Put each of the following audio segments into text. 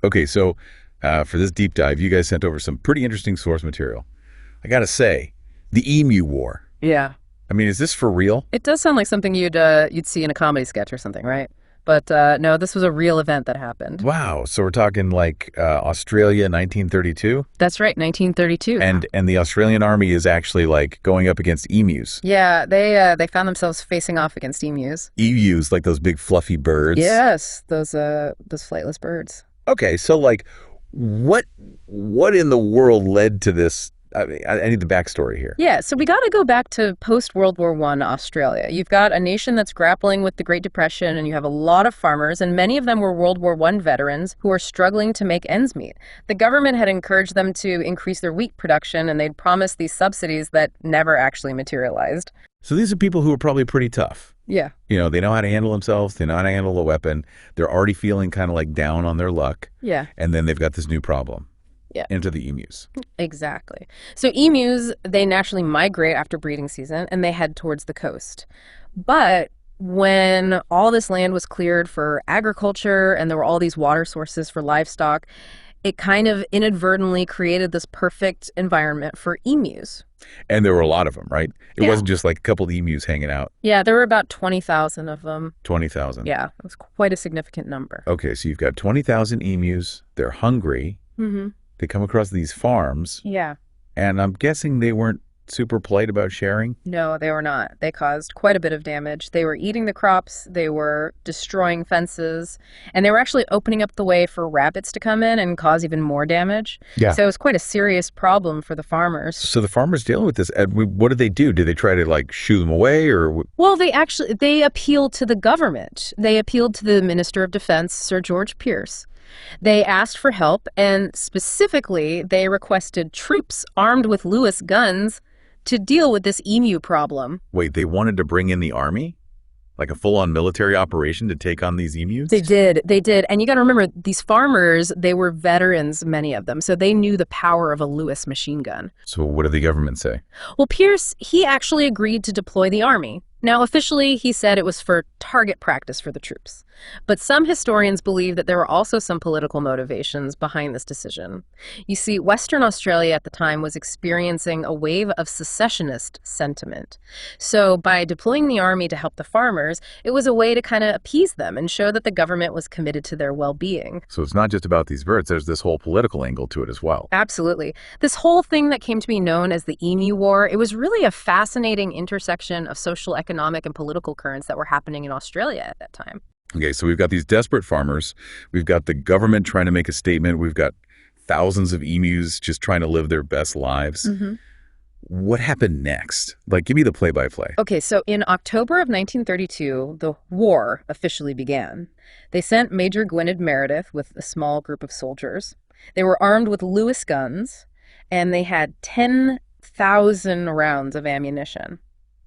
Okay, so for this deep dive, you guys sent over some pretty interesting source material. I gotta say, the Emu War. Yeah. I mean, is this for real? It does sound like something you'd see in a comedy sketch or something, right? But no, this was a real event that happened. Wow. So we're talking like Australia, 1932, That's right, 1932. and the Australian army is actually like going up against emus. Yeah, they found themselves facing off against emus. Emus, like those big fluffy birds. Yes, those flightless birds. Okay, so like, what in the world led to this? I mean, I need the backstory here. Yeah, so we got to go back to post-World War I Australia. You've got a nation that's grappling with the Great Depression, and you have a lot of farmers, and many of them were World War I veterans who are struggling to make ends meet. The government had encouraged them to increase their wheat production, and they'd promised these subsidies that never actually materialized. So these are people who are probably pretty tough. Yeah. You know, they know how to handle themselves. They know how to handle a weapon. They're already feeling kind of like down on their luck. Yeah. And then they've got this new problem. Yeah. Into the emus. Exactly. So emus, they naturally migrate after breeding season, and they head towards the coast. But when all this land was cleared for agriculture and there were all these water sources for livestock, it kind of inadvertently created this perfect environment for emus. And there were a lot of them, right? It Yeah. wasn't just like a couple of emus hanging out. Yeah, there were about 20,000 of them. 20,000. Yeah, it was quite a significant number. Okay, so you've got 20,000 emus. They're hungry. Mm-hmm. They come across these farms. Yeah. And I'm guessing they weren't super polite about sharing. No, they were not. They caused quite a bit of damage. They were eating the crops, they were destroying fences, and they were actually opening up the way for rabbits to come in and cause even more damage. Yeah. So it was quite a serious problem for the farmers. So the farmers dealing with this, what did they do? Did they try to like shoo them away or? Well, they appealed to the government. They appealed to the Minister of Defense, Sir George Pierce. They asked for help, and specifically, they requested troops armed with Lewis guns to deal with this emu problem. Wait, they wanted to bring in the army? Like a full-on military operation to take on these emus? They did. And you got to remember, these farmers, they were veterans, many of them, so they knew the power of a Lewis machine gun. So what did the government say? Well, Pierce, he actually agreed to deploy the army. Now, officially, he said it was for target practice for the troops. But some historians believe that there were also some political motivations behind this decision. You see, Western Australia at the time was experiencing a wave of secessionist sentiment. So by deploying the army to help the farmers, it was a way to kind of appease them and show that the government was committed to their well-being. So it's not just about these birds. There's this whole political angle to it as well. Absolutely. This whole thing that came to be known as the Emu War, it was really a fascinating intersection of social, economic, and political currents that were happening in Australia at that time. Okay, so we've got these desperate farmers. We've got the government trying to make a statement. We've got thousands of emus just trying to live their best lives. Mm-hmm. What happened next? Like, give me the play-by-play. Okay, so in October of 1932, the war officially began. They sent Major Gwynedd Meredith with a small group of soldiers. They were armed with Lewis guns, and they had 10,000 rounds of ammunition.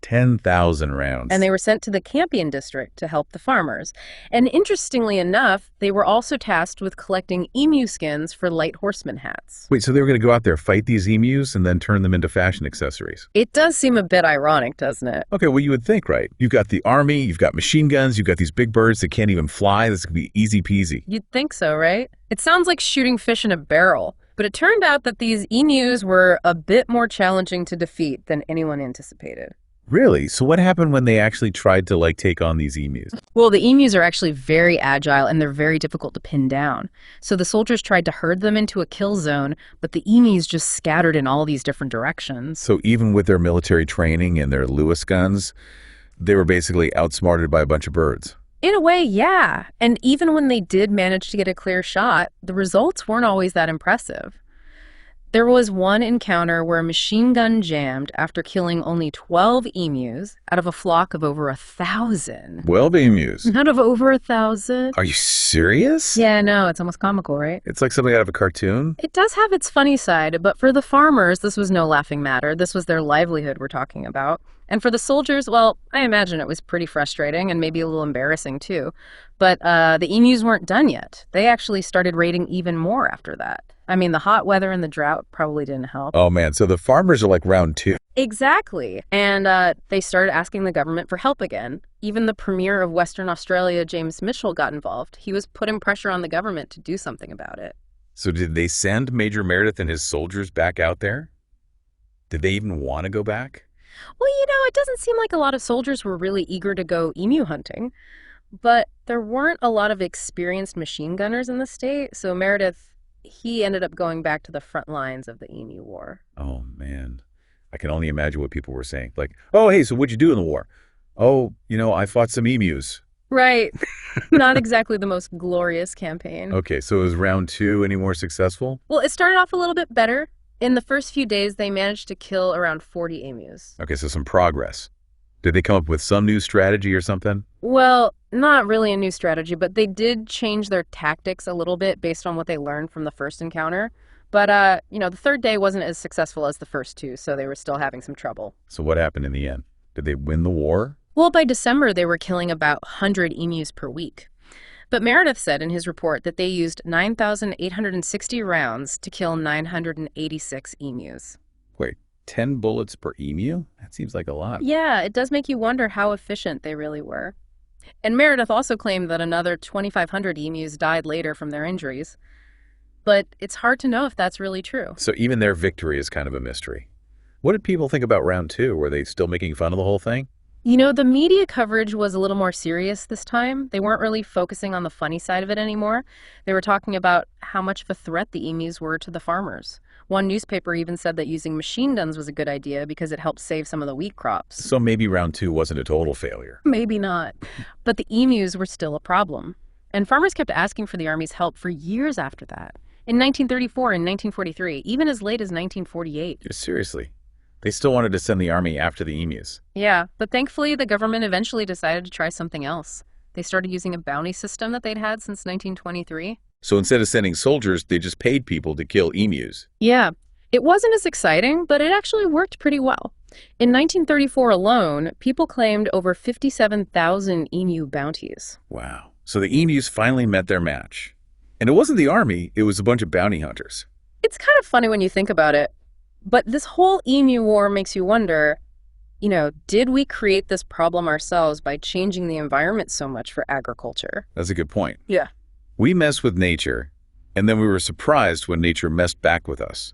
10,000 rounds. And they were sent to the Campion district to help the farmers. And interestingly enough, they were also tasked with collecting emu skins for light horseman hats. Wait, so they were going to go out there, fight these emus, and then turn them into fashion accessories? It does seem a bit ironic, doesn't it? Okay, well, you would think, right? You've got the army, you've got machine guns, you've got these big birds that can't even fly. This could be easy peasy. You'd think so, right? It sounds like shooting fish in a barrel. But it turned out that these emus were a bit more challenging to defeat than anyone anticipated. Really? So what happened when they actually tried to, like, take on these emus? Well, the emus are actually very agile and they're very difficult to pin down. So the soldiers tried to herd them into a kill zone, but the emus just scattered in all these different directions. So even with their military training and their Lewis guns, they were basically outsmarted by a bunch of birds. In a way, yeah. And even when they did manage to get a clear shot, the results weren't always that impressive. There was one encounter where a machine gun jammed after killing only 12 emus out of a flock of over 1,000. 12 emus? Out of over 1,000? Are you serious? Yeah, no, it's almost comical, right? It's like something out of a cartoon? It does have its funny side, but for the farmers, this was no laughing matter. This was their livelihood we're talking about. And for the soldiers, well, I imagine it was pretty frustrating and maybe a little embarrassing too. But the emus weren't done yet. They actually started raiding even more after that. I mean, the hot weather and the drought probably didn't help. Oh, man. So the farmers are like round two. Exactly. And they started asking the government for help again. Even the premier of Western Australia, James Mitchell, got involved. He was putting pressure on the government to do something about it. So did they send Major Meredith and his soldiers back out there? Did they even want to go back? Well, it doesn't seem like a lot of soldiers were really eager to go emu hunting, but there weren't a lot of experienced machine gunners in the state, so Meredith, he ended up going back to the front lines of the Emu War. Oh, man. I can only imagine what people were saying. Like, oh, hey, so what'd you do in the war? Oh, I fought some emus. Right. Not exactly the most glorious campaign. Okay, so was round two any more successful? Well, it started off a little bit better. In the first few days, they managed to kill around 40 emus. Okay, so some progress. Did they come up with some new strategy or something? Well, not really a new strategy, but they did change their tactics a little bit based on what they learned from the first encounter. But, the third day wasn't as successful as the first two, so they were still having some trouble. So what happened in the end? Did they win the war? Well, by December, they were killing about 100 emus per week. But Meredith said in his report that they used 9,860 rounds to kill 986 emus. Wait, 10 bullets per emu? That seems like a lot. Yeah, it does make you wonder how efficient they really were. And Meredith also claimed that another 2,500 emus died later from their injuries. But it's hard to know if that's really true. So even their victory is kind of a mystery. What did people think about round two? Were they still making fun of the whole thing? The media coverage was a little more serious this time. They weren't really focusing on the funny side of it anymore. They were talking about how much of a threat the emus were to the farmers. One newspaper even said that using machine guns was a good idea because it helped save some of the wheat crops. So maybe round two wasn't a total failure. Maybe not. But the emus were still a problem. And farmers kept asking for the Army's help for years after that. In 1934 and 1943, even as late as 1948. Seriously. They still wanted to send the Army after the emus. Yeah, but thankfully the government eventually decided to try something else. They started using a bounty system that they'd had since 1923. So instead of sending soldiers, they just paid people to kill emus. Yeah, it wasn't as exciting, but it actually worked pretty well. In 1934 alone, people claimed over 57,000 emu bounties. Wow. So the emus finally met their match. And it wasn't the Army, it was a bunch of bounty hunters. It's kind of funny when you think about it. But this whole Emu War makes you wonder, did we create this problem ourselves by changing the environment so much for agriculture? That's a good point. Yeah. We mess with nature, and then we were surprised when nature messed back with us.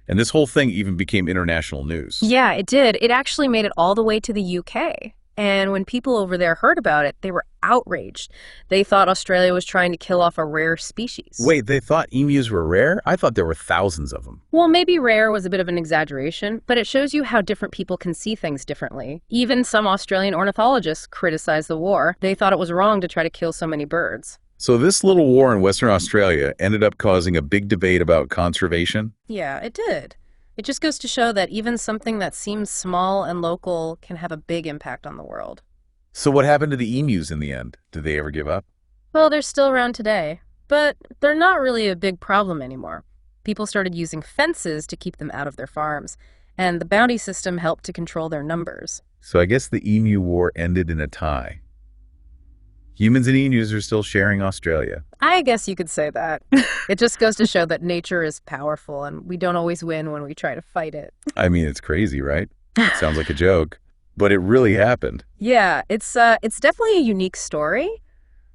And this whole thing even became international news. Yeah, it did. It actually made it all the way to the UK. And when people over there heard about it, they were outraged. They thought Australia was trying to kill off a rare species. Wait, they thought emus were rare? I thought there were thousands of them. Well, maybe rare was a bit of an exaggeration, but it shows you how different people can see things differently. Even some Australian ornithologists criticized the war. They thought it was wrong to try to kill so many birds. So this little war in Western Australia ended up causing a big debate about conservation? Yeah, it did. It just goes to show that even something that seems small and local can have a big impact on the world. So what happened to the emus in the end? Did they ever give up? Well, they're still around today, but they're not really a big problem anymore. People started using fences to keep them out of their farms, and the bounty system helped to control their numbers. So I guess the Emu War ended in a tie. Humans and emus are still sharing Australia. I guess you could say that. It just goes to show that nature is powerful, and we don't always win when we try to fight it. I mean, it's crazy, right? It sounds like a joke, but it really happened. Yeah, it's definitely a unique story,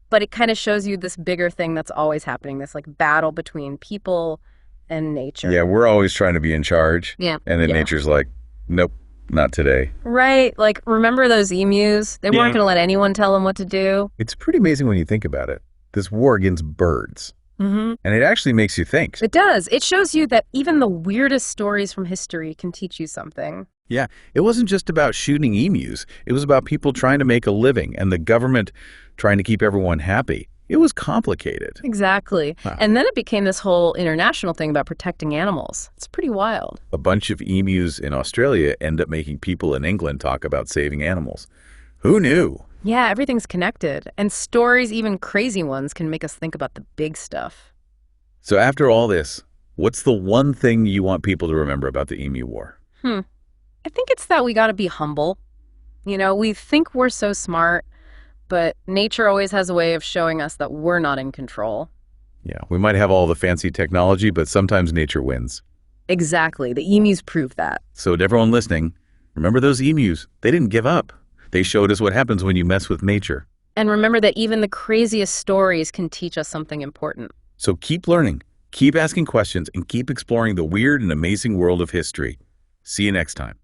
but it kind of shows you this bigger thing that's always happening, this battle between people and nature. Yeah, we're always trying to be in charge. Yeah. And then nature's like, nope, not today. Right. Remember those emus? They weren't going to let anyone tell them what to do. It's pretty amazing when you think about it. This war against birds. Mm-hmm. And it actually makes you think. It does. It shows you that even the weirdest stories from history can teach you something. Yeah, it wasn't just about shooting emus. It was about people trying to make a living and the government trying to keep everyone happy. It was complicated. Exactly. Wow. And then it became this whole international thing about protecting animals. It's pretty wild. A bunch of emus in Australia end up making people in England talk about saving animals. Who knew? Yeah, everything's connected. And stories, even crazy ones, can make us think about the big stuff. So after all this, what's the one thing you want people to remember about the Emu War? I think it's that we got to be humble. We think we're so smart, but nature always has a way of showing us that we're not in control. Yeah, we might have all the fancy technology, but sometimes nature wins. Exactly. The emus prove that. So to everyone listening, remember those emus. They didn't give up. They showed us what happens when you mess with nature. And remember that even the craziest stories can teach us something important. So keep learning, keep asking questions, and keep exploring the weird and amazing world of history. See you next time.